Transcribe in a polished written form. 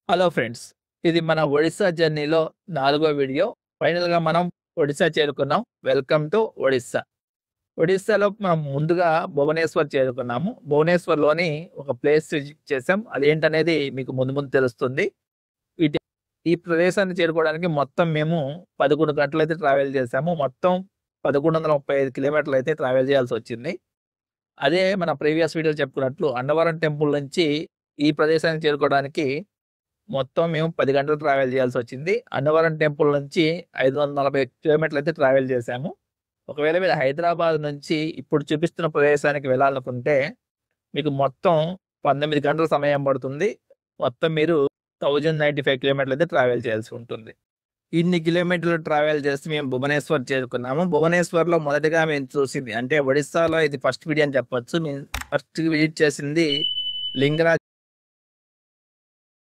Hello friends. ఇది మన ఒడిస్సా జర్నీలో 4గో వీడియో. ఫైనల్‌గా మనం ఒడిస్సా చేరుకున్నాం. Welcome to Odisha. ఒడిస్సాలో మనం ముందుగా భువనేశ్వర్ చేరుకున్నాము. భువనేశ్వర్‌లోని ఒక ప్లేస్ విజిట్ చేసాం. అదేంటనేది మీకు ముందు ముందు తెలుస్తుంది. వీటి ఈ ప్రదేశాన్ని చేరుకోవడానికి మొత్తం మేము 11 గంటలైతే ట్రావెల్ చేసాము. మొత్తం 1135 కిలోమీటర్లయితే ట్రావెల్ చేయాల్సొచ్చింది. అదే మన ప్రీవియస్ వీడియోలో చెప్పుకున్నట్లు అన్నవరం టెంపుల్ నుంచి ఈ ప్రదేశానికి చేరుకోవడానికి మొత్తం మేము 10 గంటలు ట్రావెల్ చేయాల్సొచ్చింది. అన్నవరం టెంపుల్ నుంచి 540 కిలోమీటర్లయితే ట్రావెల్ చేశాము. ఒకవేళ మీరు హైదరాబాద్ నుంచి ఇప్పుడు చూపిస్తున్న ప్రదేశానికి వెళ్ళాలనుకుంటే, మీకు మొత్తం 19 గంటల సమయం పడుతుంది. మొత్తం మీరు 1095 కిలోమీటర్లయితే ట్రావెల్ చేయాల్సి ఉంటుంది. ఇన్ని కిలోమీటర్లు ట్రావెల్ చేసి మేము భువనేశ్వర్ చేరుకున్నాము. భువనేశ్వర్‌లో మొదటగా మేము చూసింది అంటే ఒడిస్సాలో ఇది ఫస్ట్ వీడియో అని చెప్పొచ్చు. మేము ఫస్ట్ విజిట్ చేసింది లింగరాజ్